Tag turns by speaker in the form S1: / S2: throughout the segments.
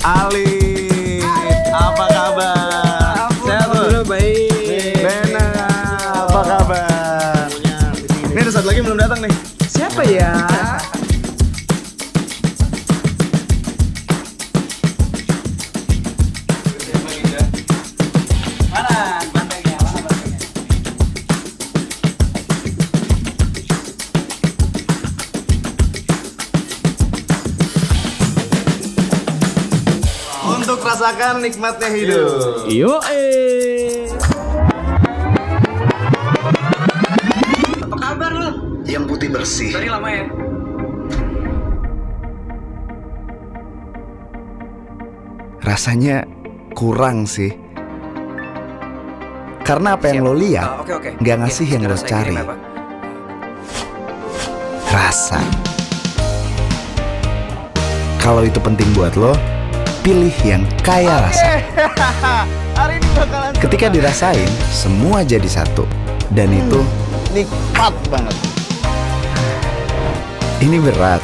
S1: Ali, apa kabar? Sehat lu?
S2: Baik.
S1: Bena, apa kabar? Ini ada satu lagi belum datang nih.
S2: Siapa ya?
S1: Untuk rasakan nikmatnya hidup.
S2: Yo
S3: Apa kabar lu?
S1: Yang putih bersih.
S3: Dari lama ya?
S1: Rasanya kurang sih. Karena apa yang lo lihat
S3: Oke.
S1: nggak ngasih yang lo cari. Rasa. Kalau itu penting buat lo, pilih yang kaya rasa. Ketika dirasain, semua jadi satu. Dan itu nikmat banget. Ini berat.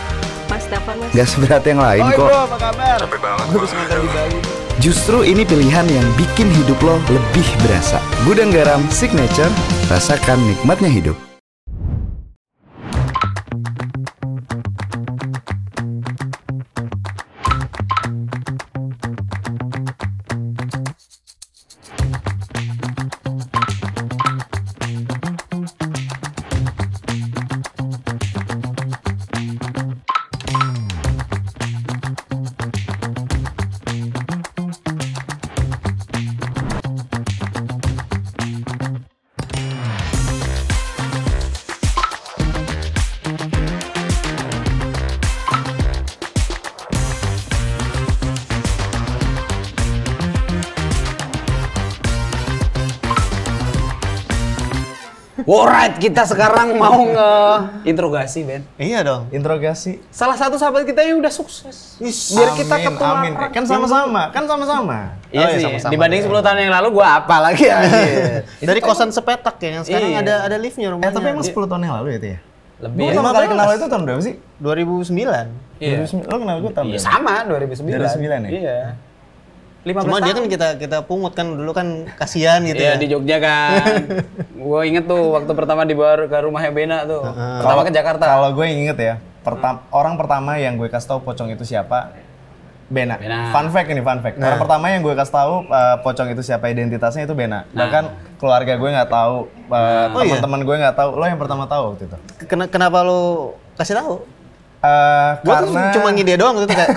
S4: Mas Dava, Mas.
S1: Gak seberat yang lain kok.
S3: Apa kabar? Capek banget. Gue habis makan di Bali.
S1: Justru ini pilihan yang bikin hidup lo lebih berasa. Gudang Garam Signature, rasakan nikmatnya hidup.
S2: Alright, kita sekarang mau nge-interogasi, Ben.
S3: Iya dong.
S1: Interogasi.
S2: Salah satu sahabat kita yang udah sukses. Biar kita ketularan.
S1: Amin. Kan sama-sama.
S2: Iya sih,
S3: sama-sama.
S2: dibanding 10 tahun yang lalu gua apa lagi ya?
S3: Dari kosan sepetak ya, yang sekarang
S2: Iya.
S3: ada liftnya rumahnya.
S1: Tapi emang 10 tahun yang lalu ya itu ya?
S2: Lebih.
S1: Gue pertama kali kenal lo itu tahun berapa sih?
S3: 2009.
S2: Iya.
S1: 2009. Lo kenal gue tahun
S2: Iya,
S1: berapa?
S2: sama 2009.
S1: 2009 ya?
S2: Iya. 15
S3: Cuma dia
S2: tahun.
S3: kan kita pungut kan dulu kan kasihan gitu
S2: Iya,
S3: ya.
S2: di Jogja kan. Gue inget tuh waktu pertama dibawa ke rumahnya Bena tuh. Pertama ke Jakarta.
S1: Kalau gue inget ya, orang pertama yang gue kasih tahu Pocong itu siapa, Bena. Fun fact ini, fun fact. Orang pertama yang gue kasih tahu Pocong itu siapa, identitasnya itu Bena. Bahkan keluarga gue nggak tahu, teman-teman gue nggak tahu. Lo yang pertama tahu waktu itu.
S3: Kenapa lu kasih tahu? Gue tuh
S1: Karena
S3: cuma ngide doang gitu kayak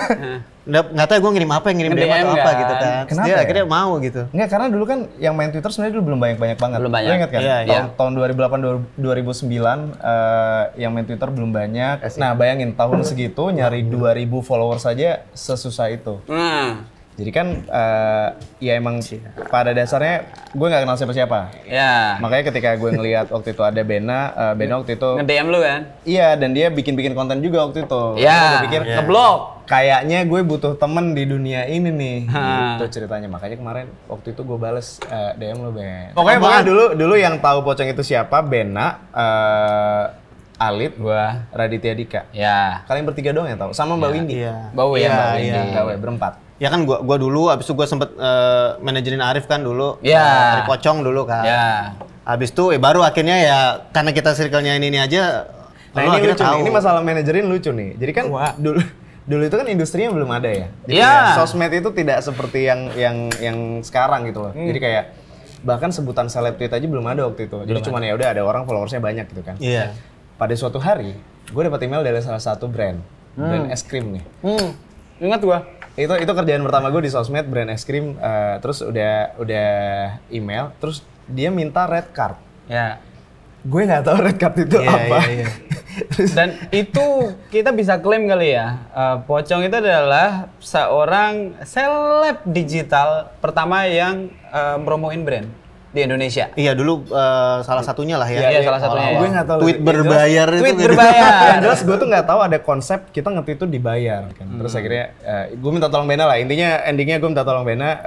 S3: nggak tahu gue ngirim apa, ngirim DM atau apa
S2: kan?
S3: gitu kan. Terus
S1: Kenapa
S3: dia
S1: ya?
S3: akhirnya mau gitu.
S1: Enggak, karena dulu kan yang main Twitter sebenarnya dulu belum banyak banget.
S2: Belum banyak.
S1: Lo inget kan?
S3: Iya.
S1: Tahun 2008 2009 yang main Twitter belum banyak. Nah, bayangin tahun segitu nyari 2000 followers saja sesusah itu.
S2: Nah,
S1: Jadi kan ya emang pada dasarnya gue nggak kenal siapa-siapa.
S2: ya.
S1: Makanya ketika gue ngelihat waktu itu ada Bena waktu itu
S2: Nge-DM lu kan?
S1: iya, dan dia bikin konten juga waktu itu.
S2: Ya.
S1: Gue pikir
S2: Ngeblok.
S1: kayaknya gue butuh temen di dunia ini nih.
S2: Ha.
S1: Gitu ceritanya. Makanya kemarin waktu itu gue bales DM lo, Ben. Pokoknya dulu yang tahu Pocong itu siapa, Bena, Alit,
S2: Gua.
S1: Raditya Dika.
S2: Ya.
S1: Kalian bertiga doang yang tahu, sama Mbak Windy.
S3: Iya.
S2: Bau ya, Mbak Windy.
S1: Gawe berempat.
S3: Ya kan gua dulu abis itu gua sempet manajerin Arif kan dulu.
S2: Iya.
S3: Dari Pocong dulu kan.
S2: Ya.
S3: Habis itu baru akhirnya ya karena kita circle-nya ini aja.
S1: Nah,
S3: lu
S1: ini
S3: akhirnya
S1: lucu nih.
S3: tahu.
S1: Ini masalah manajerin lucu nih. Jadi kan dulu itu kan industrinya belum ada ya. Jadi
S2: Iya.
S1: kayak sosmed itu tidak seperti yang sekarang gitu loh. Jadi kayak bahkan sebutan seleb tweet aja belum ada waktu itu. Jadi cuma ya udah ada orang followersnya banyak gitu kan.
S3: Iya.
S1: Pada suatu hari, gue dapat email dari salah satu brand es krim nih.
S2: Ingat gua.
S1: Itu kerjaan pertama gue di sosmed, brand es krim. Terus udah email, terus dia minta red card.
S2: Ya.
S1: Gue nggak tahu red card itu apa.
S3: Iya.
S2: Dan itu kita bisa klaim kali ya, Pocong itu adalah seorang seleb digital pertama yang promoin brand di Indonesia.
S3: Iya dulu salah satunya lah ya.
S2: Iya, salah satunya.
S1: Gue nggak tahu.
S3: Tweet berbayar itu.
S2: Tweet
S3: gitu.
S2: berbayar.
S1: Yang jelas gue tuh nggak tahu ada konsep kita nge-tweet itu dibayar kan. Terus akhirnya gue minta tolong Bena lah. Intinya endingnya gue minta tolong Bena.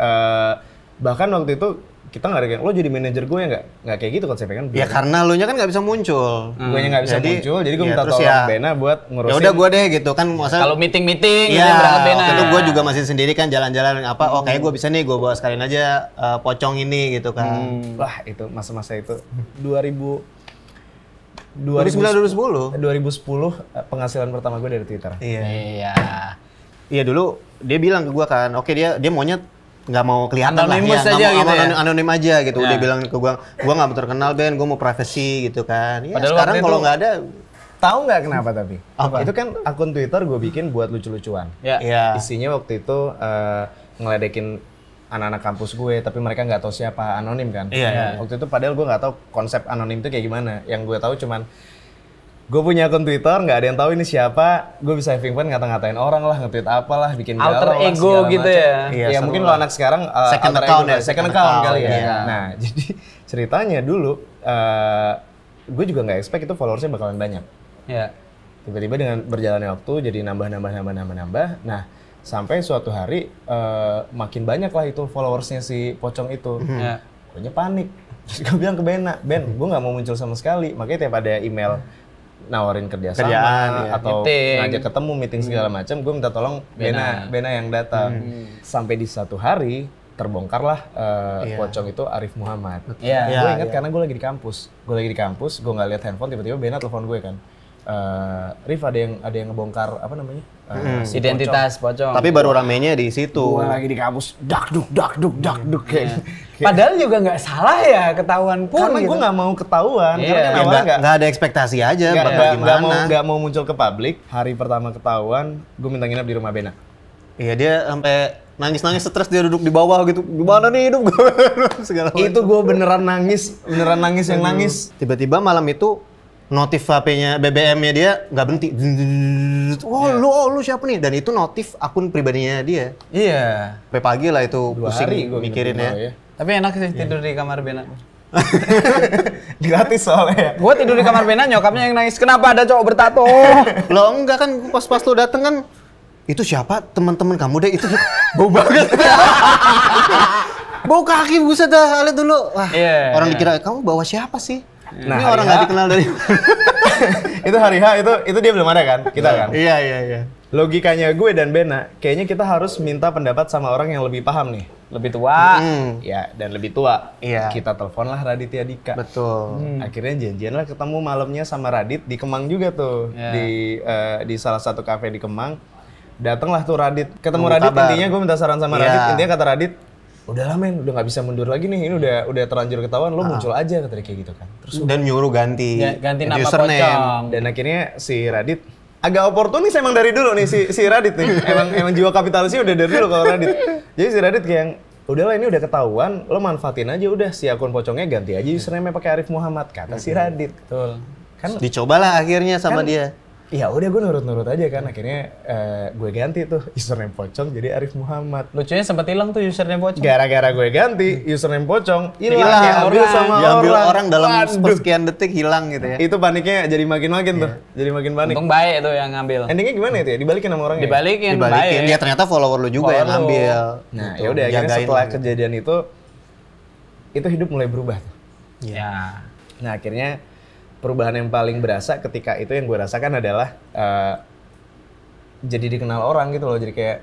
S1: Bahkan waktu itu kita nggak ada kayak lo jadi manajer gue nggak kayak gitu konsepnya kan.
S3: Ya karena lu nya kan nggak bisa muncul.
S1: Gue nya nggak bisa muncul, jadi gue minta
S3: terus
S1: tolong Bena buat ngurusin.
S3: Ya udah gue deh gitu kan, masa
S2: Kalau meeting-meeting gitu
S3: iya,
S2: berangkat Bena.
S3: waktu itu gue juga masih sendiri kan jalan-jalan apa, oh kayak gue bisa nih, gue bawa sekalian aja pocong ini gitu kan.
S1: Wah itu masa-masa itu
S3: 2009 2010.
S1: 2010 penghasilan pertama gue dari Twitter.
S2: Iya.
S3: Iya dulu dia bilang ke gue kan, oke dia maunya nggak mau kelihatan
S2: Anonymous
S3: lah,
S2: aja gitu ya?
S3: anonim aja gitu.
S2: Ya.
S3: Dia bilang ke gue nggak mau terkenal Ben, gue mau privacy gitu kan. Ya,
S2: Padahal
S3: sekarang
S2: waktu
S3: kalau
S2: itu-
S3: nggak ada,
S1: Tahu nggak kenapa tapi?
S3: Apa?
S1: Itu kan akun Twitter gue bikin buat lucu-lucuan.
S2: Ya.
S3: ya
S1: Isinya waktu itu ngeledekin anak-anak kampus gue, tapi mereka nggak tahu siapa, anonim kan.
S3: Iya.
S1: Waktu itu padahal gue nggak tahu konsep anonim itu kayak gimana. Yang gue tahu cuman gue punya akun Twitter, nggak ada yang tahu ini siapa. Gue bisa having fun ngata-ngatain orang lah, nge-tweet apalah, bikin galau
S2: Alter
S1: lah,
S2: ego
S1: segala
S2: gitu
S1: macam.
S2: ya?
S3: Iya,
S1: Ya
S3: seru
S1: mungkin
S3: lah.
S1: kalau anak sekarang
S3: Second
S1: alter
S3: account
S1: ego,
S3: ya,
S1: second
S3: second
S1: account
S3: account,
S1: kali ya.
S2: iya.
S1: Nah jadi ceritanya dulu gue juga nggak expect itu followersnya bakalan banyak.
S2: Ya.
S1: Tiba-tiba dengan berjalannya waktu jadi nambah. Nah, sampai suatu hari makin banyak lah itu followersnya si Pocong itu.
S2: Ya.
S1: Gue panik. Terus gue bilang ke Ben, gue nggak mau muncul sama sekali. Makanya tiap ada email nawarin kerjaan
S3: ya.
S1: atau
S2: Meeting.
S1: ngajak ketemu meeting segala macam, gue minta tolong Bena yang datang. Sampai di satu hari terbongkarlah Pocong itu Arif Muhammad.
S2: Iya.
S1: Gue ingat karena gue lagi di kampus. Gue nggak lihat handphone, tiba-tiba Bena telepon gue kan. Rif ada yang ngebongkar apa namanya? Si
S2: Identitas Pocong.
S3: tapi baru ramenya di situ.
S1: Gue lagi di kampus, dak duk kayak.
S2: Padahal juga nggak salah ya, ketahuan pun
S1: Karena
S2: gitu.
S1: gue nggak mau ketahuan,
S2: Iya.
S1: karena kan
S3: Ya,
S1: awalnya
S3: nggak ada ekspektasi aja bakal gimana.
S1: nggak mau muncul ke publik. Hari pertama ketahuan, gue minta nginep di rumah Bena.
S3: Iya dia sampai nangis stres, dia duduk di bawah gitu. Gimana nih hidup gue? Segala macam.
S1: Itu gue beneran nangis yang nangis.
S3: Tiba-tiba malam itu notif HP-nya BBM-nya dia nggak berhenti. Oh lu siapa nih? Dan itu notif akun pribadinya dia.
S2: Iya.
S3: Sampai pagi lah itu
S1: 2
S3: pusing
S1: hari gue
S3: mikirin ya.
S2: Tapi enak sih tidur di kamar Bena.
S1: Gratis soalnya.
S2: Gue tidur di kamar Bena, nyokapnya yang nangis. Kenapa ada cowok bertato?
S3: Lo enggak kan pas lu dateng kan, itu siapa teman-teman kamu deh itu bau banget. Bau kaki buset dah, lihat dulu. Wah,
S2: Iya,
S3: orang
S2: iya.
S3: dikira kamu bawa siapa sih?
S1: Nah,
S3: Ini orang nggak dikenal dari.
S1: Itu hari H itu dia belum ada kan? Kita kan.
S3: Iya.
S1: Logikanya gue dan Bena, kayaknya kita harus minta pendapat sama orang yang lebih paham nih.
S2: Lebih tua.
S1: Ya, dan lebih tua.
S3: Iya.
S1: Kita teleponlah Raditya Dika.
S3: Betul.
S1: Akhirnya janjian lah ketemu malamnya sama Radit di Kemang juga tuh.
S2: Ya.
S1: Di salah satu kafe di Kemang. Datanglah tuh Radit. Ketemu
S3: Tunggu
S1: Radit,
S3: kabar.
S1: intinya gue minta saran sama
S3: Iya.
S1: Radit. Intinya kata Radit, udahlah men, udah nggak bisa mundur lagi nih. Ini udah terlanjur ketahuan, lo muncul aja kata dia kayak gitu kan. Terus
S3: Dan nyuruh ganti
S2: Ganti nama
S3: username.
S2: Pocong.
S1: dan akhirnya si Radit agak oportunis emang dari dulu nih si Radit nih. Emang jiwa kapitalisnya udah dari dulu kalau Radit. Jadi si Radit kayak yang, udahlah ini udah ketahuan, lo manfaatin aja udah si akun Pocongnya ganti aja username pakai Arif Muhammad kata si Radit.
S2: Betul.
S1: Kan
S3: Dicobalah akhirnya sama dia.
S1: ya udah gue nurut-nurut aja kan, akhirnya gue ganti tuh username Pocong jadi Arif Muhammad.
S2: Lucunya sempat hilang tuh username Pocong.
S1: Gara-gara gue ganti username Pocong, hilang
S3: Hilang,
S1: diambil sama
S3: Diambil orang dalam
S1: Waduh.
S3: sepersekian detik hilang gitu ya.
S1: Itu paniknya jadi makin-makin tuh, jadi makin panik.
S2: Untung baik tuh yang ngambil.
S1: Endingnya gimana itu ya? Dibalikin sama orangnya?
S2: Dibalikin,
S3: Dibalikin,
S2: baik.
S3: dia ternyata follower lu juga yang
S2: Follower lu.
S3: ngambil.
S1: Nah,
S3: Gitu,
S1: ya udah akhirnya
S3: jagain
S1: setelah
S3: lah.
S1: kejadian itu hidup mulai berubah tuh.
S2: Ya.
S1: Nah, akhirnya perubahan yang paling berasa ketika itu yang gue rasakan adalah jadi dikenal orang gitu loh. Jadi kayak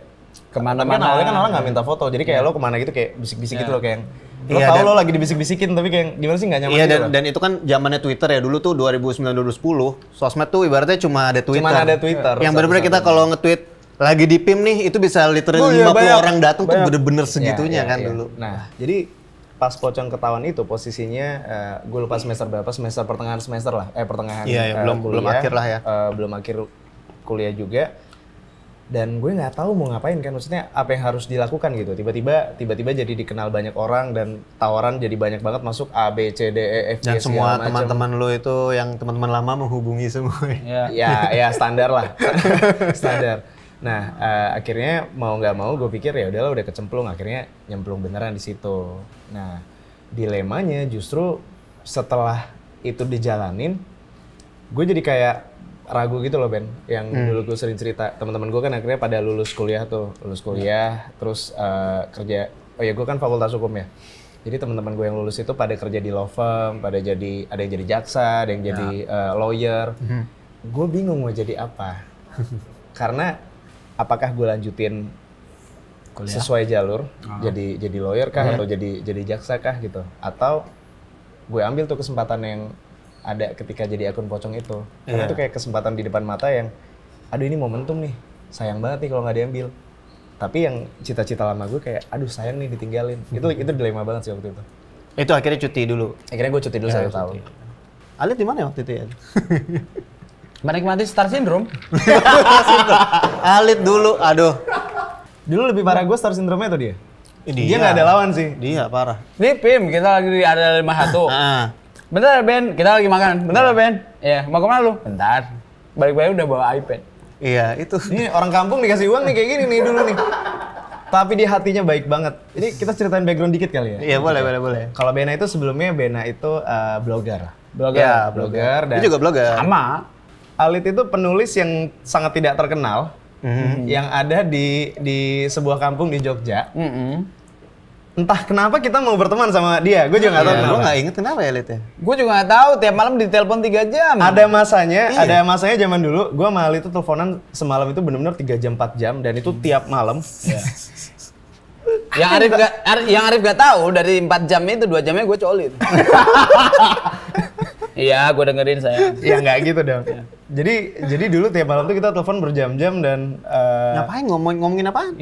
S2: Kemana-mana.
S1: Kan awalnya kan orang nggak minta foto, jadi kayak lo kemana gitu kayak bisik-bisik gitu loh kayak lo
S3: Iya,
S1: tau
S3: dan-
S1: lo lagi dibisik-bisikin tapi kayak gimana sih nggak nyaman
S3: Iya
S1: gitu loh.
S3: dan itu kan zamannya Twitter ya, dulu tuh 2009-2010 sosmed tuh ibaratnya cuma ada Twitter.
S1: Cuman ada Twitter,
S3: Yang bener-bener kita kalau nge-tweet lagi di PIM nih itu bisa literally
S1: Oh iya,
S3: 50
S1: banyak,
S3: orang datang tuh
S1: banyak.
S3: bener-bener
S1: Iya,
S3: segitunya
S1: iya,
S3: kan
S1: iya.
S3: dulu.
S1: Nah, jadi pas Pocong ketahuan itu posisinya gue lupa semester berapa, semester pertengahan semester lah, pertengahan
S3: Iya, iya, belum
S1: kuliah,
S3: akhir lah ya.
S1: Belum akhir kuliah juga. Dan gue nggak tahu mau ngapain kan, maksudnya apa yang harus dilakukan gitu. Tiba-tiba jadi dikenal banyak orang dan tawaran jadi banyak banget masuk A B C D E F G
S3: Dan semua
S1: segala macem.
S3: teman-teman lu itu yang teman-teman lama menghubungi semua.
S2: Ya.
S1: ya standar lah standar. Nah akhirnya mau nggak mau gue pikir ya udahlah udah kecemplung, akhirnya nyemplung beneran di situ. Nah dilemanya justru setelah itu dijalanin gue jadi kayak ragu gitu loh Ben, yang dulu gue sering cerita teman-teman gue kan akhirnya pada lulus kuliah terus kerja. Oh ya gue kan fakultas hukum ya. Jadi teman-teman gue yang lulus itu pada kerja di law firm, ada yang jadi jaksa, ada yang jadi lawyer. Gue bingung mau jadi apa. Karena apakah gue lanjutin kuliah sesuai jalur, jadi lawyer kah atau jadi jaksa kah gitu, atau gue ambil tuh kesempatan yang ada ketika jadi akun pocong itu. Karena itu kayak kesempatan di depan mata yang, aduh ini momentum nih, sayang banget nih kalau nggak diambil. Tapi yang cita-cita lama gue kayak, aduh sayang nih ditinggalin. Itu dilema banget sih waktu itu.
S3: Itu akhirnya cuti dulu?
S1: Akhirnya gue cuti dulu 1 tahun.
S3: Alit di mana waktu itu ya?
S2: Menikmati Star Syndrome.
S3: Alit dulu, aduh.
S1: Dulu lebih parah gue Star Syndrome-nya tuh dia.
S3: Dia
S1: Nggak ada lawan sih.
S3: Dia parah.
S2: Nih Pim, kita lagi ada 51. Bentar Ben, kita lagi makan. Bentar Ben. Ya, mau kemana lu? Bentar. Balik-balik udah bawa iPad.
S3: Iya, itu.
S1: Ini orang kampung dikasih uang nih kayak gini nih dulu nih. Tapi dia hatinya baik banget. Ini kita ceritain background dikit kali ya?
S3: Iya, boleh.
S1: Kalau Bena itu sebelumnya Bena itu blogger.
S3: Ya,
S1: blogger.
S3: Dia juga blogger.
S2: Sama.
S1: Alit itu penulis yang sangat tidak terkenal. Yang ada di sebuah kampung di Jogja. Entah kenapa kita mau berteman sama dia, gue juga nggak tahu kenapa.
S3: Gue nggak inget kenapa ya, Lit ya?
S2: Gue juga nggak tahu, tiap malam ditelepon 3 jam.
S1: Ada masanya zaman dulu, gue sama Ali itu teleponan semalam itu benar-benar 3 jam 4 jam dan itu tiap malam.
S2: Yang Arif nggak tahu dari 4 jam itu 2 jamnya gue colin. Iya, gue dengerin saya.
S1: Ya nggak gitu dong. Jadi dulu tiap malam tuh kita telepon berjam-jam dan
S3: Ngapain ngomongin apaan?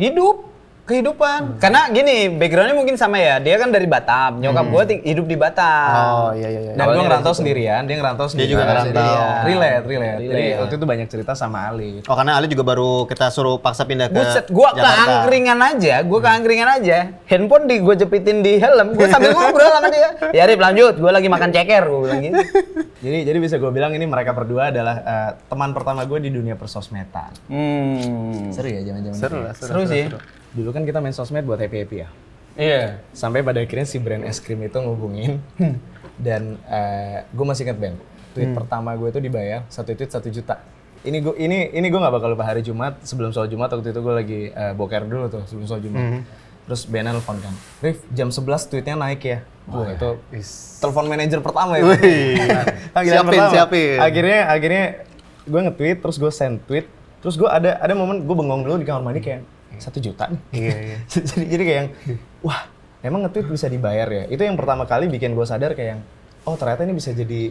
S2: Kehidupan. Karena gini, backgroundnya mungkin sama ya. Dia kan dari Batam. Nyokap gue hidup di Batam.
S3: Oh iya.
S1: Dan gue ngerantau sendirian, dia ngerantau sendirian.
S3: Dia juga ngerantau.
S1: Relate. Jadi waktu itu banyak cerita sama Ali.
S3: Oh, karena Ali juga baru kita suruh paksa pindah ke
S2: Buset, gue keangkringan aja. Handphone gue jepitin di helm, gue sambil ngobrol sama dia. Ya Rip, lanjut, gue lagi makan ceker, gue bilang gitu.
S1: Jadi bisa gue bilang ini mereka berdua adalah teman pertama gue di dunia persosmedan. Seru ya zaman-zaman
S2: Seru sih.
S1: Dulu kan kita main sosmed buat happy-happy ya.
S2: Iya.
S1: Sampai pada akhirnya si brand es krim itu ngubungin. Dan gue masih inget Ben, tweet pertama gue itu dibayar 1 tweet 1 juta. Ini gue nggak bakal lupa hari Jumat, sebelum sholat Jumat waktu itu gue lagi boker dulu tuh sebelum sholat Jumat. Terus Ben nelfon kan, Rif jam 11 tweetnya naik ya. Wah itu telepon manajer pertama ya.
S3: Siapin.
S1: Akhirnya gue nge-tweet, terus gue send tweet. Terus gue ada momen gue bengong dulu di kamar mandi kayak 1 juta nih. Iya. jadi kayak yang, wah emang nge-tweet bisa dibayar ya? Itu yang pertama kali bikin gue sadar kayak yang, oh ternyata ini bisa jadi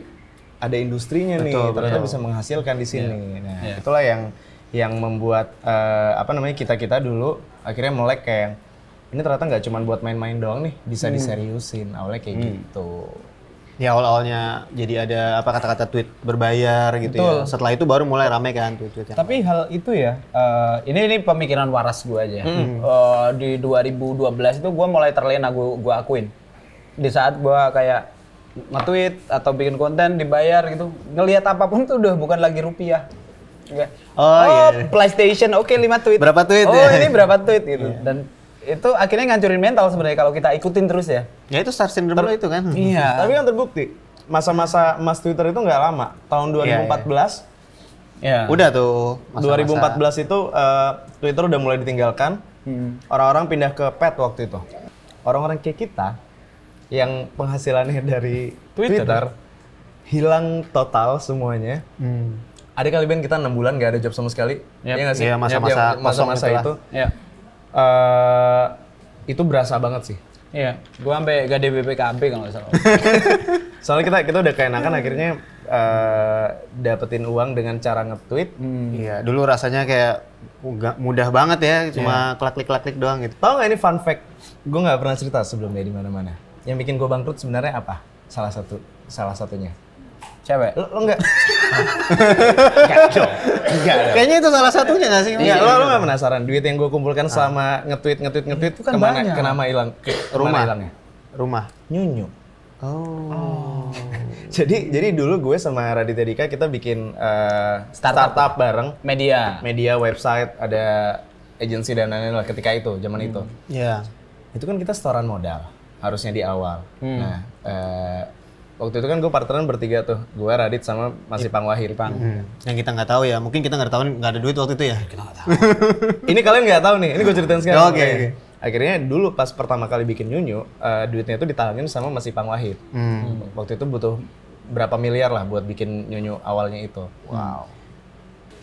S1: ada industrinya nih, ternyata bisa menghasilkan di sini. Nah itulah yang membuat kita dulu akhirnya melek kayak, ini ternyata nggak cuma buat main-main doang nih, bisa diseriusin. Awalnya kayak gitu.
S3: Ya awal-awalnya jadi ada kata-kata tweet berbayar gitu. Betul. Ya. Setelah itu baru mulai rame kan tweet-tweetnya.
S2: Tapi hal itu ya, ini pemikiran waras gue aja. Di 2012 itu gue mulai terlena, gue akuin. Di saat gue kayak nge-tweet atau bikin konten dibayar gitu, ngelihat apapun tuh udah bukan lagi rupiah. Iya. PlayStation, oke 5 tweet.
S3: Berapa tweet?
S2: Ini berapa tweet gitu. Dan itu akhirnya ngancurin mental sebenarnya kalau kita ikutin terus ya.
S3: Ya itu Star Syndrome itu kan.
S2: Iya.
S1: Tapi kan terbukti masa-masa emas Twitter itu nggak lama. Tahun 2014.
S2: Iya.
S3: Udah tuh.
S1: 2014 itu Twitter udah mulai ditinggalkan. Orang-orang pindah ke Pet waktu itu. Orang-orang kayak kita yang penghasilannya dari Twitter hilang total semuanya. Ada kali Ben kita 6 bulan nggak ada job sama sekali. Iya nggak sih?
S3: Iya, masa-masa
S1: itu.
S2: Iya.
S1: Itu berasa banget sih.
S2: Iya, gua sampai gak ada BPKB kalau nggak salah.
S1: Soalnya kita udah keenakan akhirnya dapetin uang dengan cara nge-tweet.
S3: Iya, dulu rasanya kayak mudah banget ya, cuma klik doang gitu.
S1: Tahu nggak ini fun fact? Gue nggak pernah cerita sebelumnya di mana-mana. Yang bikin gue bangkrut sebenarnya apa? Salah satunya.
S2: Cewek?
S1: Lo enggak?
S3: Enggak. Kayaknya itu salah satunya nggak sih?
S1: Iya, lo nggak penasaran duit yang gue kumpulkan selama nge-tweet itu kan kemana? Kenapa hilang? Hilangnya?
S3: Rumah.
S1: Nyunyu.
S3: Oh.
S1: Jadi dulu gue sama Raditya Dika kita bikin startup bareng. Media, website, ada agensi dan lain-lain lah ketika itu, zaman itu.
S3: Iya.
S1: Itu kan kita setoran modal harusnya di awal. Nah, waktu itu kan gue partneran bertiga tuh, gue Radit sama Mas Ipang Wahid.
S3: Yang kita nggak tahu ya, mungkin kita nggak tahu nggak ada duit waktu itu ya.
S2: Kita nggak tahu.
S1: Ini kalian nggak tahu nih, ini gue ceritain sekarang.
S3: Oke.
S1: Akhirnya dulu pas pertama kali bikin Nyunyu, duitnya itu ditalangin sama Mas Ipang Wahid. Waktu itu butuh berapa miliar lah buat bikin Nyunyu awalnya itu.
S3: Wow.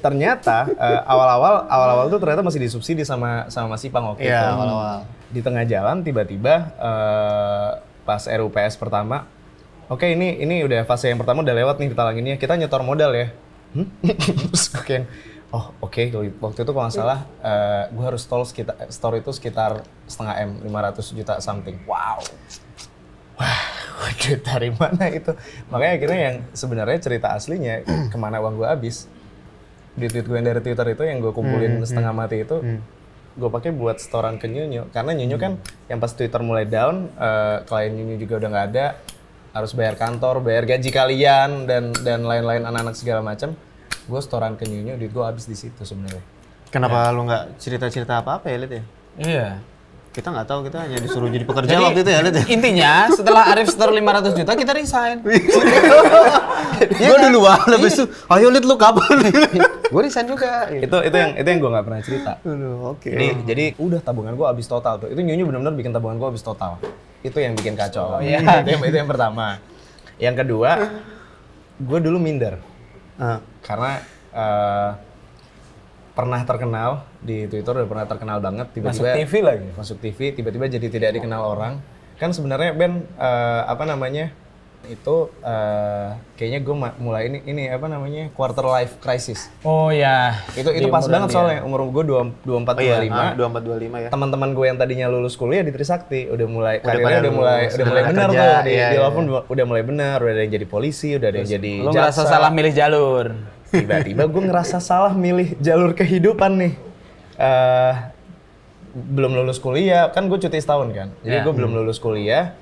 S1: Ternyata awal-awal tuh ternyata masih disubsidi sama Mas Ipang waktu itu.
S3: Iya, awal-awal.
S1: Di tengah jalan tiba-tiba pas RUPS pertama, oke ini udah fase yang pertama udah lewat nih ditalanginnya, kita nyetor modal ya. Terus gue kayak, oke. Waktu itu kalau nggak salah, gue harus store itu sekitar setengah M, 500 juta something. Wow. Wah, duit dari mana itu? Makanya akhirnya yang sebenarnya cerita aslinya, kemana uang gue habis. Duit gue yang dari Twitter itu yang gue kumpulin setengah mati itu, gue pakai buat setoran ke Nyunyu. Karena Nyunyu kan yang pas Twitter mulai down, klien Nyunyu juga udah nggak ada, harus bayar kantor, bayar gaji kalian dan lain-lain anak-anak segala macam. Gue setoran ke Nyunyu, duit gue habis di situ sebenarnya.
S3: Kenapa lu nggak cerita-cerita apa-apa ya, Lid ya?
S2: Iya.
S3: Kita nggak tahu, kita hanya disuruh jadi pekerja waktu itu ya, Lid ya?
S2: Intinya setelah Arif store 500 juta kita resign.
S3: Gue duluan, lebih ayo Lid lu kapan?
S2: Gue resign juga.
S1: Itu yang gue nggak pernah cerita.
S3: Oke.
S1: Jadi udah tabungan gue habis total tuh. Itu Nyunyu benar-benar bikin tabungan gue habis total. Itu yang bikin kacau. Itu yang pertama. Yang kedua, gue dulu minder. Karena pernah terkenal di Twitter, udah pernah terkenal banget, tiba-tiba
S2: Masuk TV lagi.
S1: Masuk TV, tiba-tiba jadi tidak dikenal orang. Kan sebenarnya Ben itu kayaknya gue mulai ini quarter life crisis.
S2: Oh ya.
S1: Itu pas banget soalnya umur gue 24 25.
S3: 24 25 ya.
S1: Teman-teman gue yang tadinya lulus kuliah di Trisakti udah mulai karirnya udah mulai benar tuh di Walaupun udah mulai benar, udah ada yang jadi polisi, udah ada yang jadi
S2: Lu ngerasa salah milih jalur.
S1: Tiba-tiba gue ngerasa salah milih jalur kehidupan nih. Belum lulus kuliah, kan gue cuti setahun kan. Jadi gue belum lulus kuliah.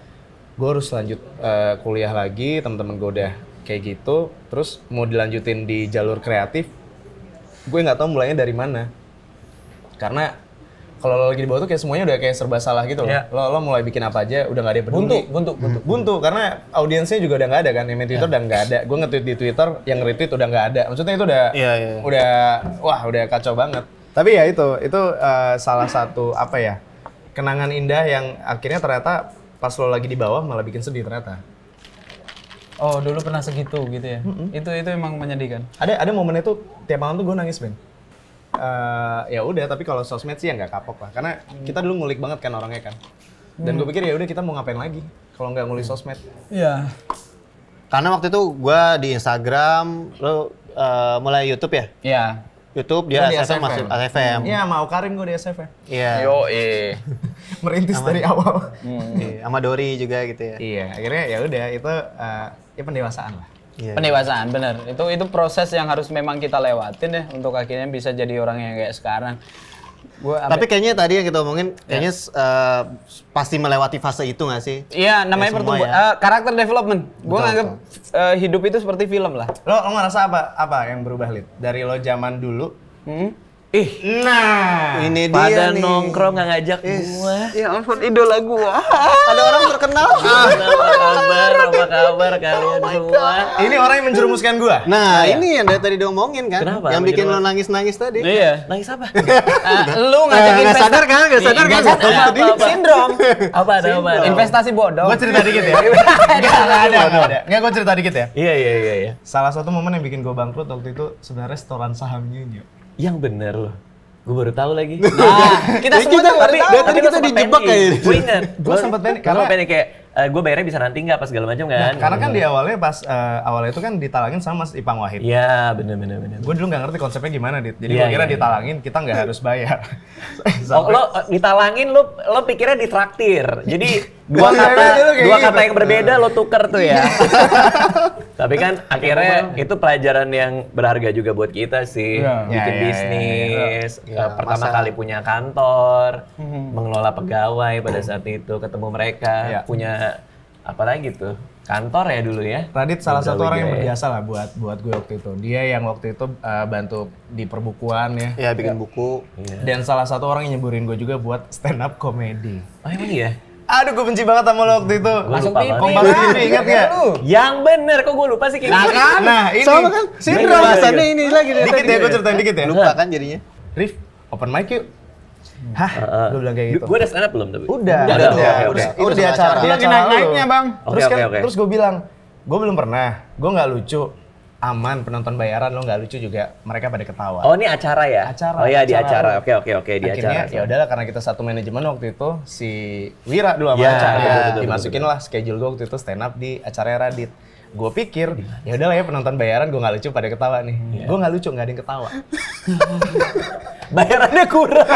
S1: Gue harus lanjut kuliah lagi, teman-teman gue udah kayak gitu. Terus mau dilanjutin di jalur kreatif, gue nggak tahu mulainya dari mana. Karena kalau lo lagi di bawah tuh kayak semuanya udah kayak serba salah gitu loh. Yeah. Lo mulai bikin apa aja udah nggak ada yang peduli. Buntu karena audiensnya juga udah nggak ada kan. Yang main Twitter udah nggak ada. Gue nge-tweet di Twitter, yang nge-retweet udah nggak ada. Maksudnya itu udah kacau banget. Tapi ya itu salah satu kenangan indah yang akhirnya ternyata pas lo lagi di bawah malah bikin sedih ternyata.
S2: Oh, dulu pernah segitu gitu ya. Itu emang menyedihkan.
S1: Ada momen itu tiap malam tuh gue nangis, Ben. Ya udah, tapi kalau sosmed sih ya nggak kapok lah. Karena kita dulu ngulik banget kan orangnya kan. Dan gue pikir ya udah kita mau ngapain lagi kalau nggak ngulik sosmed.
S2: Iya.
S3: Karena waktu itu gue di Instagram, lo mulai YouTube ya?
S2: Iya.
S3: YouTube dia SFM masuk SFM.
S1: Iya, mau Karim gue di SFM.
S3: Iya.
S1: Merintis dari awal.
S3: Sama Dori juga gitu ya.
S1: Iya, akhirnya ya udah itu ya pendewasaan lah.
S3: Iya.
S2: Pendewasaan, bener. Itu proses yang harus memang kita lewatin ya untuk akhirnya bisa jadi orang yang kayak sekarang.
S3: Tapi kayaknya tadi yang kita omongin, kayaknya pasti melewati fase itu nggak sih?
S2: Iya, namanya pertumbuhan, karakter development. Gue nganggap hidup itu seperti film lah.
S1: Lo ngerasa apa yang berubah, Lid? Dari lo zaman dulu?
S3: Nah, ini dia
S4: pada
S3: nih.
S4: nongkrong nggak ngajak gua.
S2: Ya ampun, idola gua.
S3: Ada orang terkenal.
S4: Apa kabar kalian semua?
S1: Ini orang yang menjerumuskan gua.
S3: Nah, ini yang dari tadi diomongin kan.
S4: Kenapa?
S3: Yang bikin lo nangis-nangis tadi.
S2: Iya.
S4: Nangis apa?
S2: Lu ngajakin
S3: Nggak sadar kan?
S2: Sindrom.
S4: Apa ada?
S2: Investasi bodong.
S1: Gua cerita dikit ya. Nggak ada. Nggak, gua cerita dikit ya.
S4: Iya.
S1: Salah satu momen yang bikin gua bangkrut waktu itu sebenarnya setoran saham Nyunyu.
S4: Yang bener loh. Gue baru tahu lagi.
S2: Nah, kita semua tuh baru tahu.
S3: Tadi kita dijebak kayak
S4: Gue inget.
S1: Gue sempet panik
S4: Karena panik kayak gue bayarnya bisa nanti nggak pas segala macam kan.
S1: karena kan di awalnya awalnya itu kan ditalangin sama Mas Ipang Wahid.
S4: Iya, bener.
S1: Gue dulu nggak ngerti konsepnya gimana, Dit. Jadi gue kira ditalangin, kita nggak harus bayar.
S4: Oh, lo ditalangin, lo pikirnya ditraktir. Jadi dua
S1: gitu.
S4: kata yang berbeda lo tuker tuh ya. Tapi kan akhirnya itu pelajaran yang berharga juga buat kita sih. Bikin bisnis, pertama kali punya kantor, mengelola pegawai pada saat itu, ketemu mereka, punya apa lagi tuh? Kantor ya dulu ya.
S1: Radit salah satu orang yang berjasa lah buat gue waktu itu. Dia yang waktu itu bantu di perbukuan ya.
S3: Iya, bikin buku.
S1: Dan salah satu orang yang nyeburin gue juga buat stand up comedy.
S4: Oh emang iya?
S1: Aduh, gue benci banget sama lo waktu itu.
S4: Langsung
S1: Kompas TV, ingat gak?
S4: Yang bener, kok gue lupa sih kayak gitu.
S1: Nah, ini.
S3: Sama kan?
S1: Sindrom.
S3: Bahasannya ini lagi.
S1: Dikit ya, gue ceritain dikit ya.
S3: Lupa kan jadinya.
S1: Rif, open mic yuk. Hah? Gue bilang kayak gitu.
S4: Gue udah stand up belum tapi?
S1: Udah.
S4: Oke.
S1: Itu di acara.
S2: Lagi naik-naiknya bang.
S1: Terus gue bilang, gue belum pernah. Gue nggak lucu. Aman, penonton bayaran lo nggak lucu juga. Mereka pada ketawa.
S4: Oh ini acara ya?
S1: Acara.
S4: Oh iya di acara. Oke di
S1: Akhirnya
S4: acara.
S1: ya udahlah karena kita satu manajemen waktu itu si Wira dulu sama
S4: Iya,
S1: acara.
S4: betul.
S1: Dimasukin lah schedule gue waktu itu stand up di acara Radit. Gue pikir ya udahlah ya penonton bayaran gue nggak lucu pada ketawa nih. Gue nggak lucu, nggak ada yang ketawa.
S4: Bayarannya kurang.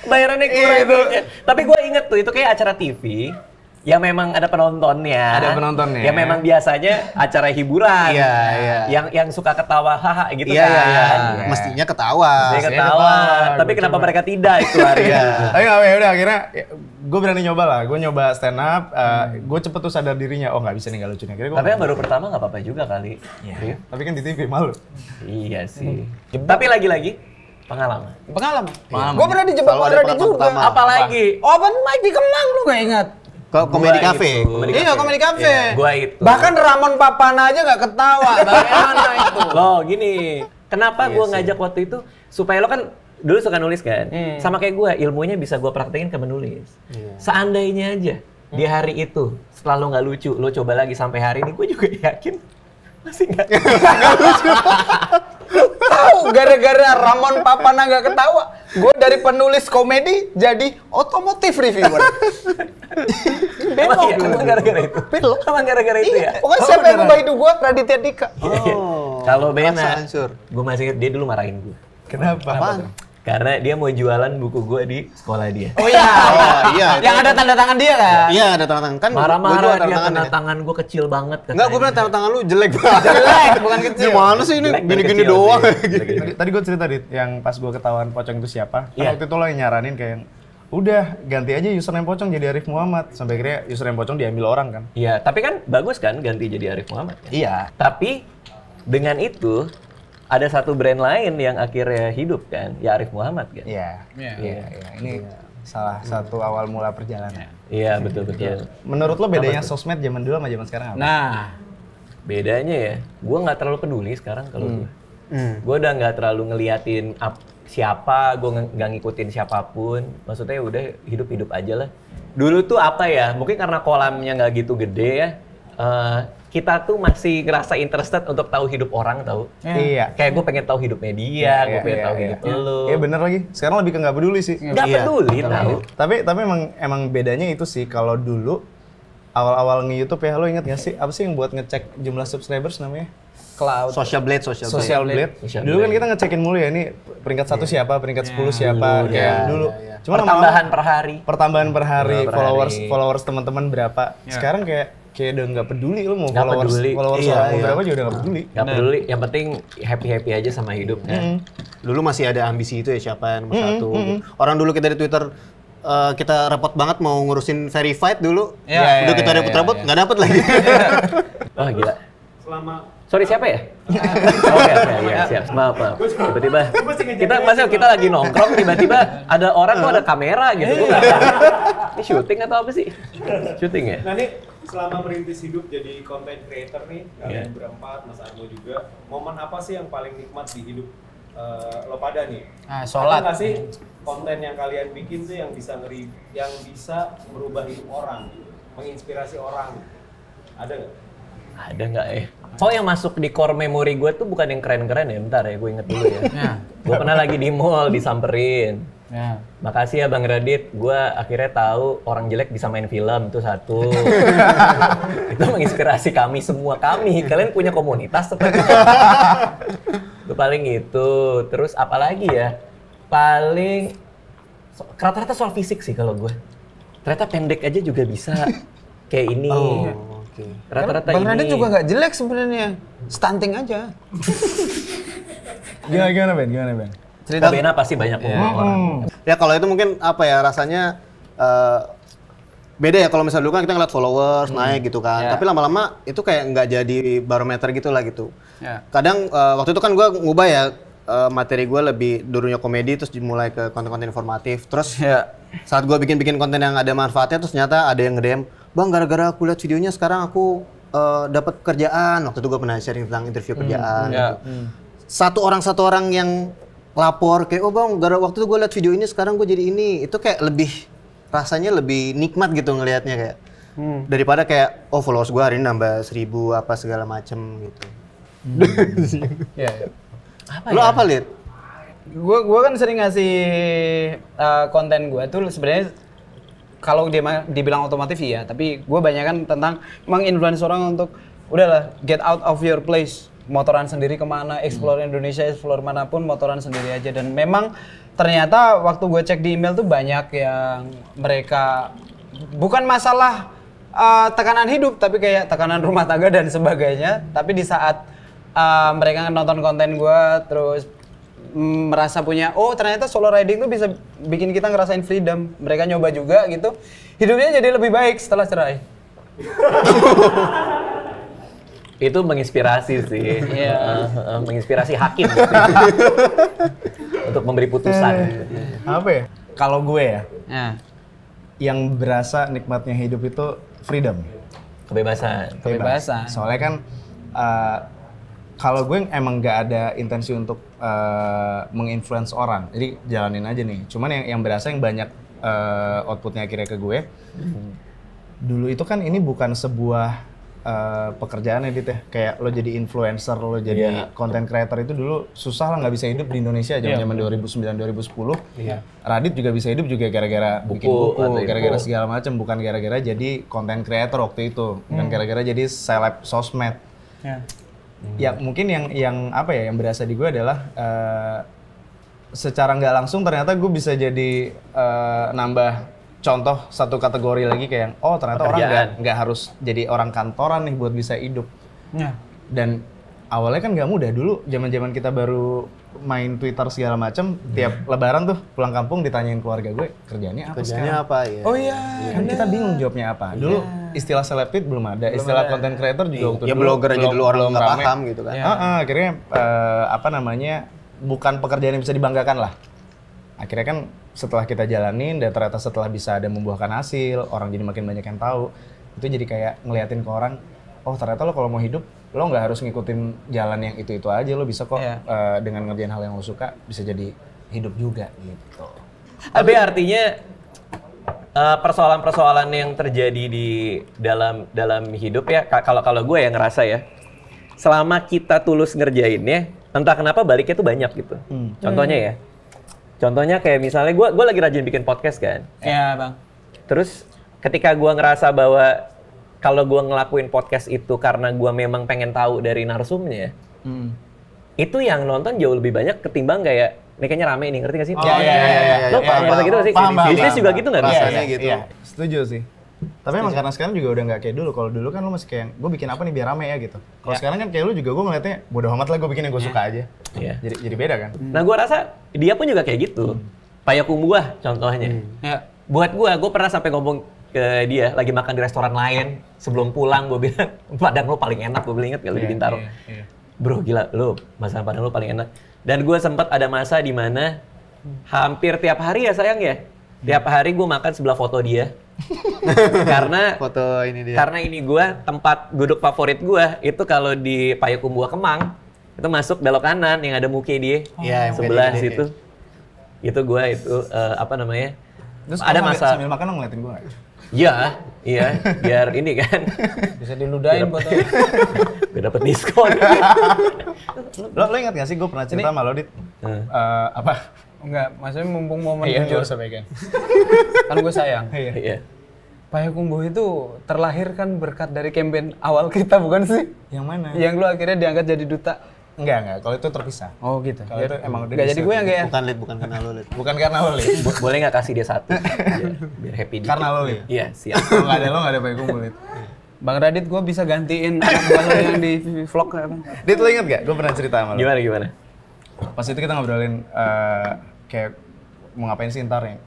S4: Bayarannya kurang itu. Tapi gue inget tuh itu kayak acara TV. Ya memang ada penontonnya.
S1: Ada penontonnya.
S4: Ya memang biasanya acara hiburan.
S1: Iya.
S4: Yang suka ketawa haha gitu
S3: Iya,
S4: kan.
S3: iya. Mestinya ketawa.
S4: Dia ketawa. Tapi kenapa mereka tidak itu hari?
S1: Tapi ya udah akhirnya gue berani nyoba lah. Gue nyoba stand up. Gue cepet tuh sadar dirinya. Oh nggak bisa nih nggak lucu nih. Akhirnya
S4: Tapi yang baru pertama nggak apa-apa juga kali.
S1: Iya. Tapi kan di TV malu.
S4: Iya sih. Tapi lagi-lagi pengalaman.
S2: Gue pernah dijebak
S3: Selalu ada
S2: Radit
S3: pengalaman
S2: juga.
S3: pertama.
S4: Apalagi?
S2: Open mic di Kemang lu gak ingat?
S3: Ke Comedy
S4: Gua
S3: Cafe.
S4: itu.
S2: Iya, Comedy Cafe.
S4: Iya, gua itu.
S2: Bahkan Ramon Papana aja gak ketawa. Bagaimana itu?
S4: Loh gini, kenapa gue ngajak waktu itu supaya lo kan dulu suka nulis kan, sama kayak gue ilmunya bisa gue praktekin ke menulis. Seandainya aja di hari itu setelah lo nggak lucu, lo coba lagi sampai hari ini, gue juga yakin masih nggak lucu.
S2: Tahu gara-gara Ramon Papana gak ketawa, gue dari penulis komedi jadi otomotif reviewer.
S4: Emang gara-gara itu? Emang gara-gara itu ya?
S2: Pokoknya siapa yang ngubah hidup gue? Raditya Dika.
S4: Kalau Bena,
S3: Rasa hancur.
S4: gue masih inget dia dulu marahin gue.
S1: Kenapa?
S3: Apaan?
S4: Karena dia mau jualan buku gue di sekolah dia.
S2: Oh iya.
S3: Iya.
S2: Yang ada tanda tangan dia kan?
S3: Iya, ada tanda tangan. Kan gua juga
S4: Marah-marah
S3: ada
S4: dia,
S3: tangan
S4: tanda
S3: ya.
S4: tangan gue kecil banget.
S3: Enggak, gue bilang tanda tangan lu jelek banget.
S2: Jelek, bukan kecil.
S3: Gimana sih ini?
S4: Jelek dan
S3: Gini-gini
S4: kecil
S3: doang.
S4: sih.
S1: Tadi gue cerita Dit, yang pas gue ketahuan Pocong itu siapa. Kan
S4: Iya.
S1: waktu itu lo yang nyaranin kayak udah ganti aja username Pocong jadi Arif Muhammad. Sampai akhirnya username Pocong diambil orang kan.
S4: Iya, tapi kan bagus kan ganti jadi Arif Muhammad kan?
S1: Iya.
S4: Tapi dengan itu ada satu brand lain yang akhirnya hidup kan, ya Arif Muhammad kan?
S1: Iya. Ini salah satu awal mula perjalanan.
S4: Iya, betul-betul.
S1: Menurut lo bedanya sosmed zaman dulu sama zaman sekarang apa?
S2: Nah,
S4: Bedanya ya, gue nggak terlalu peduli sekarang kalau gue. Gue udah nggak terlalu ngeliatin siapa, gue nggak ngikutin siapapun. Maksudnya udah hidup-hidup aja lah. Dulu tuh apa ya, mungkin karena kolamnya nggak gitu gede ya, kita tuh masih ngerasa interested untuk tahu hidup orang tahu.
S1: Iya.
S4: Kayak gue pengen tahu hidupnya dia, gue pengen tahu hidup lu.
S1: Iya bener lagi. Sekarang lebih ke nggak peduli sih.
S4: Nggak peduli tahu.
S1: Tapi emang bedanya itu sih. Kalau dulu awal-awal nge-YouTube ya, lo inget nggak sih apa sih yang buat ngecek jumlah subscribers namanya?
S2: Cloud.
S3: Social Blade.
S1: Social Blade. Dulu kan kita ngecekin mulu ya, ini peringkat 1 siapa, peringkat 10 siapa, kayak dulu. Cuma
S4: Pertambahan per hari.
S1: Pertambahan per hari,
S4: Followers per hari.
S1: followers teman-teman berapa. Sekarang kayak udah nggak peduli lo mau
S4: Nggak peduli.
S1: followers
S3: Iya,
S1: orang mau
S3: iya.
S1: berapa juga udah nggak peduli.
S4: Gak peduli, yang penting happy-happy aja sama hidup kan.
S3: Dulu masih ada ambisi itu ya, siapa yang nomor satu. Orang dulu kita di Twitter kita repot banget mau ngurusin verified dulu.
S2: Iya,
S3: Udah kita repot-repot nggak dapet lagi.
S4: Oh gila. Sorry siapa ya? Oke, ya siap. Maaf. Tiba-tiba kita lagi nongkrong, tiba-tiba ada orang tuh ada kamera gitu. Gua nggak tahu. Ini syuting atau apa sih? Syuting ya?
S5: Nah nih, selama merintis hidup jadi content creator nih, kalian berempat, Mas Argo juga, momen apa sih yang paling nikmat di hidup lo pada nih?
S2: Sholat.
S5: Ada nggak sih konten yang kalian bikin tuh yang bisa merubah hidup orang, menginspirasi orang? Ada nggak?
S4: Ada nggak ya? Oh yang masuk di core memory gue tuh bukan yang keren-keren ya, bentar ya gue inget dulu ya. Gue pernah lagi di mall disamperin. Makasih ya Bang Radit, gue akhirnya tahu orang jelek bisa main film, itu satu. Itu menginspirasi kami semua, kalian punya komunitas seperti itu. Itu paling itu, terus apa lagi ya? Paling, rata-rata soal fisik sih kalau gue. Ternyata pendek aja juga bisa kayak ini. Rata-rata
S2: Bang
S4: ini.
S2: Radit juga nggak jelek sebenarnya, stunting aja.
S1: Gimana Ben?
S4: Cerita Bena pasti banyak ngomong orang.
S3: Ya kalau itu mungkin apa ya rasanya beda ya, kalau misalnya dulu kan kita ngeliat followers naik gitu kan, tapi lama-lama itu kayak nggak jadi barometer gitu lah gitu. Kadang waktu itu kan gue ngubah ya materi gue lebih dulunya komedi terus dimulai ke konten-konten informatif. Terus saat gue bikin konten yang ada manfaatnya terus ternyata ada yang nge-DM, Bang gara-gara aku lihat videonya sekarang aku dapat pekerjaan. Waktu itu gue pernah sharing tentang interview kerjaan. Gitu. Satu orang yang lapor kayak, oh bang, gara waktu itu gue liat video ini, sekarang gue jadi ini. Itu kayak rasanya lebih nikmat gitu ngelihatnya kayak. Daripada kayak, oh followers gue hari ini nambah 1000 apa segala macem gitu.
S2: Iya.
S3: Lo apa, Lid?
S2: Gue kan sering ngasih konten gue tuh sebenarnya kalau dia dibilang otomotif iya, tapi gue banyak kan tentang menginfluence orang untuk udahlah get out of your place, motoran sendiri kemana, explore Indonesia, explore manapun motoran sendiri aja. Dan memang ternyata waktu gue cek di email tuh banyak yang mereka bukan masalah tekanan hidup, tapi kayak tekanan rumah tangga dan sebagainya. Tapi di saat mereka nonton konten gue terus merasa punya, oh ternyata solo riding tuh bisa bikin kita ngerasain freedom. Mereka nyoba juga gitu, hidupnya jadi lebih baik setelah cerai.
S4: Itu menginspirasi sih, menginspirasi hakim untuk memberi putusan.
S1: Apa ya? Kalau gue ya, yang berasa nikmatnya hidup itu freedom.
S4: Kebebasan.
S1: Soalnya kan kalau gue emang nggak ada intensi untuk menginfluence orang, jadi jalanin aja nih. Cuman yang berasa yang banyak outputnya akhirnya ke gue. Dulu itu kan ini bukan sebuah pekerjaan Dit ya, kayak lo jadi influencer, lo jadi content creator itu dulu susah lah, nggak bisa hidup di Indonesia zaman 2009-2010. Radit juga bisa hidup juga gara-gara bikin buku, gara-gara segala macam, bukan gara-gara jadi content creator waktu itu, bukan gara-gara jadi seleb sosmed. Ya mungkin yang apa ya, yang berasa di gue adalah secara nggak langsung ternyata gue bisa jadi nambah contoh satu kategori lagi kayak oh ternyata orang nggak harus jadi orang kantoran nih buat bisa hidup. Dan awalnya kan nggak mudah dulu, zaman kita baru main Twitter segala macam, tiap Lebaran tuh pulang kampung ditanyain keluarga gue kerjanya apa sekarang.
S3: apa ya?
S2: Oh iya.
S1: Kan kita bingung jawabnya apa. Dulu istilah selebtit belum ada, istilah content creator juga waktu
S3: ya
S1: dulu
S3: blogger aja dulu orang nggak paham gitu kan.
S1: Akhirnya apa namanya, bukan pekerjaan yang bisa dibanggakan lah. Akhirnya kan setelah kita jalanin dan ternyata setelah bisa ada membuahkan hasil, orang jadi makin banyak yang tahu, itu jadi kayak ngeliatin ke orang, oh ternyata lo kalau mau hidup, lo nggak harus ngikutin jalan yang itu aja, lo bisa kok dengan ngerjain hal yang lo suka, bisa jadi hidup juga gitu.
S4: Tapi artinya persoalan-persoalan yang terjadi di dalam hidup ya, kalau gue yang ngerasa ya, selama kita tulus ngerjainnya, entah kenapa baliknya tuh banyak gitu. Contohnya ya. Contohnya kayak misalnya gue lagi rajin bikin podcast kan.
S2: Iya bang.
S4: Terus ketika gue ngerasa bahwa kalau gue ngelakuin podcast itu karena gue memang pengen tahu dari narsumnya, itu yang nonton jauh lebih banyak ketimbang kayak, ini kayaknya rame nih, ngerti gak sih? Lo ngerasa gitu gak sih? Bisnis juga gitu nggak?
S3: Rasanya gitu.
S1: Iya, setuju sih. Tapi emang karena sekarang juga udah nggak kayak dulu. Kalau dulu kan lo masih kayak, gue bikin apa nih biar rame ya gitu. Kalau sekarang kan kayak lu juga gue ngeliatnya, bodo amat lah gue bikin yang gue suka aja. Jadi beda kan.
S4: Nah gue rasa dia pun juga kayak gitu. Payakumbuh contohnya. Buat gue pernah sampai ngomong ke dia, lagi makan di restoran lain, sebelum pulang gue bilang, Padang lo paling enak, gue bilang, inget gak lu di Bintaro? Bro gila, lo masakan Padang lo paling enak. Dan gue sempat ada masa di mana hampir tiap hari ya sayang ya, tiap hari gue makan sebelah foto dia. Karena
S3: foto ini dia.
S4: Karena ini gue, tempat duduk favorit gue itu kalau di Payakumbuh Kemang, itu masuk belok kanan yang ada muke dia sebelah situ. Itu gue itu apa namanya?
S1: Terus
S4: ada masa
S1: sambil makan lo ngeliatin gue nggak?
S4: Iya, biar ini kan
S2: bisa diludahin foto.
S4: Biar dapet diskon.
S1: Lo ingat gak sih gue pernah cerita sama lo Dit? Apa?
S2: Enggak, maksudnya mumpung momen jujur sampaikan. Kan gue sayang.
S4: Iya.
S2: Payakumbuh itu terlahir kan berkat dari campaign awal kita, bukan sih?
S1: Yang mana?
S2: Yang lu akhirnya diangkat jadi duta.
S1: Enggak. Kalau itu terpisah.
S2: Oh gitu.
S1: Kalau itu emang udah
S2: enggak jadi gue yang kayak.
S3: Bukan karena lo, Lid.
S1: Bukan karena lo, Lid.
S4: Boleh nggak kasih dia satu? Biar happy dikit.
S1: Karena lo, Lid.
S4: Iya, siap.
S1: Kalau nggak ada lo nggak ada Payakumbuh, Lid.
S2: Bang Radit, gue bisa gantiin anak buah lo yang di vlog nggak bang?
S1: Dit, lo inget gak? Gue pernah cerita sama lo.
S4: Gimana?
S1: Pas itu kita ngobrolin kayak mau ngapain sih ntar nih.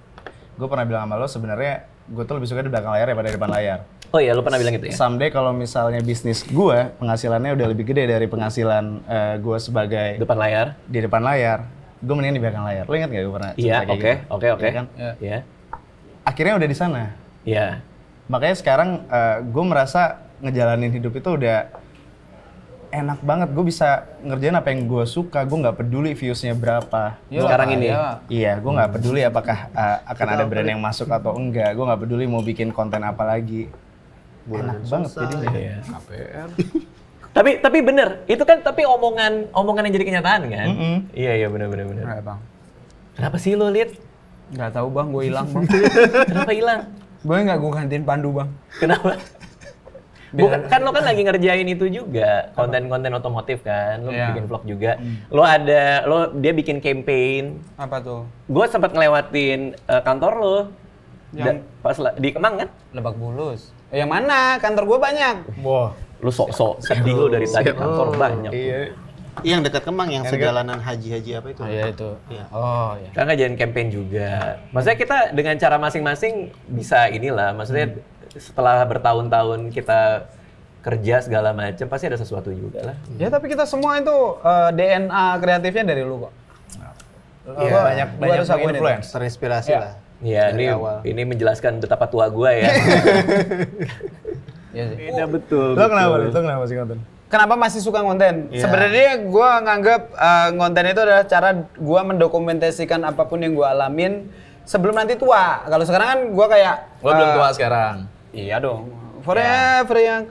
S1: Gue pernah bilang sama lo sebenarnya gue tuh lebih suka di belakang layar daripada di depan layar.
S4: Oh iya, lo pernah bilang gitu ya?
S1: Someday kalau misalnya bisnis gue penghasilannya udah lebih gede dari penghasilan gue sebagai
S4: depan layar.
S1: Di depan layar, gue mendingan di belakang layar. Lo ingat gak gue pernah cerita
S4: kayak gitu? Oke.
S1: Iya kan?
S4: Iya.
S1: Akhirnya udah di sana.
S4: Iya.
S1: Makanya sekarang gue merasa ngejalanin hidup itu udah enak banget, gue bisa ngerjain apa yang gue suka, gue nggak peduli viewsnya berapa.
S4: Sekarang ini?
S1: Iya, gue nggak peduli apakah akan ada brand yang masuk atau enggak, gue nggak peduli mau bikin konten apa lagi. Enak banget jadinya.
S4: Iya. Tapi bener, itu kan tapi omongan yang jadi kenyataan kan? Iya bener.
S2: Nah, Bang.
S4: Kenapa sih lo, Lid?
S2: Nggak tahu Bang, gue hilang Bang.
S4: Kenapa hilang?
S2: Boleh nggak gue gantiin Pandu Bang?
S4: Kenapa? Bukan, kan lo kan lagi ngerjain itu juga, konten-konten otomotif kan, lo bikin vlog juga. Dia bikin campaign.
S2: Apa tuh?
S4: Gue sempat ngelewatin kantor lo.
S2: Yang
S4: pas di Kemang kan?
S2: Lebak Bulus. Yang mana? Kantor gue banyak.
S1: Wah,
S4: Lu sok-sok sedih lo dari tadi kantor banyak.
S3: Iya, yang dekat Kemang, yang sejalanan haji-haji apa itu?
S2: Oh iya itu.
S3: Iya.
S2: Oh iya.
S4: Kan ngajarin campaign juga. Maksudnya kita dengan cara masing-masing bisa inilah. Maksudnya setelah bertahun-tahun kita kerja segala macam pasti ada sesuatu juga lah.
S2: Ya tapi kita semua itu DNA kreatifnya dari lu kok.
S1: banyak
S2: harus akuin itu.
S1: influence.
S3: Terinspirasi
S2: Iya.
S3: lah.
S4: Iya, ini menjelaskan betapa tua gua ya.
S2: Iya sih.
S4: Iya betul.
S1: Lo kenapa sih konten?
S2: Kenapa masih suka konten? Sebenarnya gue nganggap konten itu adalah cara gue mendokumentasikan apapun yang gue alamin sebelum nanti tua. Kalau sekarang kan gue kayak
S1: Lo belum tua sekarang.
S2: Iya dong. Forever yang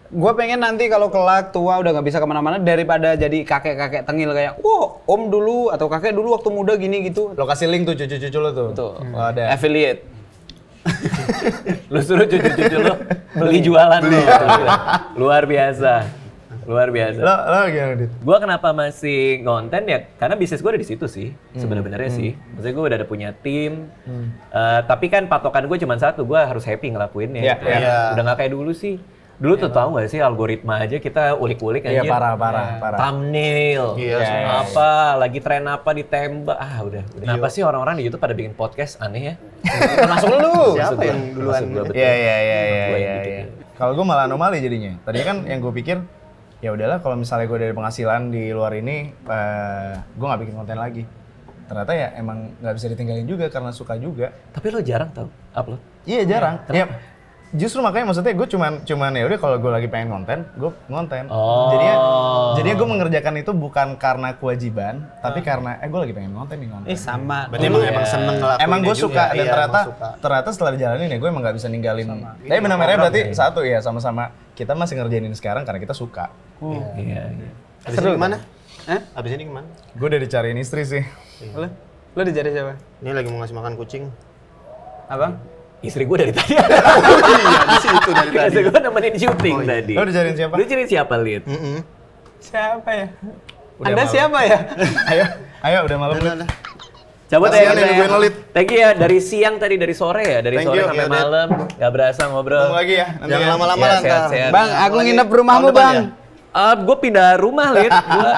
S2: gue pengen nanti kalau kelak tua udah nggak bisa kemana-mana daripada jadi kakek-kakek tengil kayak, wah om dulu atau kakek dulu waktu muda gini gitu.
S1: Lo kasih link tuh cucu-cucu lo tuh.
S2: Tuh.
S1: Ada.
S2: Affiliate.
S4: Lu suruh cucu-cucu lu beli jualan lu. Luar biasa.
S1: Lo gimana, Dit?
S4: Gua kenapa masih ngonten ya? Karena bisnis gua ada di situ sih, sebenarnya sih. Maksudnya gua udah ada punya tim, tapi kan patokan gua cuma satu, gua harus happy ngelakuinnya.
S1: Iya,
S4: gitu. Udah nggak kayak dulu sih. Dulu tuh tahu nggak sih algoritma aja kita ulik-ulik aja.
S1: Iya, parah.
S4: Thumbnail, apa, lagi tren apa ditembak. Udah. Kenapa sih orang-orang di YouTube pada bikin podcast aneh ya?
S2: Termasuk lu.
S3: Siapa yang duluan?
S1: Iya. Kalau gue malah anomali jadinya. Tadinya kan yang gue pikir, ya udahlah kalau misalnya gue dari penghasilan di luar ini, gue nggak bikin konten lagi. Ternyata ya emang nggak bisa ditinggalin juga karena suka juga.
S4: Tapi lo jarang tau upload.
S1: Iya jarang. Ya, justru makanya maksudnya gue cuman ya udah kalau gue lagi pengen konten, gue ngonten. Jadinya gue mengerjakan itu bukan karena kewajiban, tapi karena gue lagi pengen ngonten nih konten.
S2: Sama.
S3: Berarti emang seneng ngelakuinnya
S1: Emang gue
S3: juga.
S1: suka dan
S3: Iya,
S1: ternyata setelah dijalanin ya gue emang nggak bisa ninggalin. Tapi benar-benar berarti satu ya sama-sama kita masih ngerjain ini sekarang karena kita suka.
S4: Iya.
S3: Abis ini kemana? Abis ini kemana?
S1: Gue udah dicariin istri sih.
S2: Lu dicari siapa?
S3: Ini lagi mau ngasih makan kucing.
S2: Abang?
S4: Istri gue dari tadi.
S3: Iya, di situ dari tadi.
S4: Istri gue nemenin syuting tadi.
S1: Lo dicariin siapa?
S4: Lu cari siapa, Lid?
S2: Siapa ya?
S1: Udah
S2: Anda
S1: malam.
S2: siapa ya?
S1: Ayo udah malam.
S3: Udah.
S4: Cabut
S3: Kasian
S4: ya
S3: nih,
S4: kita
S3: nungguin lo,
S4: ya.
S3: Lid.
S4: Thank you ya, dari siang tadi, dari sore ya? Dari
S3: Thank
S4: sore
S3: you,
S4: sampai
S3: ya, Dad.
S4: malam. Gak berasa ngobrol.
S1: Ketemu lagi ya. Nanti
S3: Jangan
S1: ya.
S3: lama-lama
S4: Ya,
S3: lah ntar.
S4: sehat-sehat.
S2: Bang, aku
S3: Lagi
S2: nginep rumahmu,
S3: tahun depan
S2: Bang.
S3: ya?
S4: Gue pindah rumah, Lid. Gua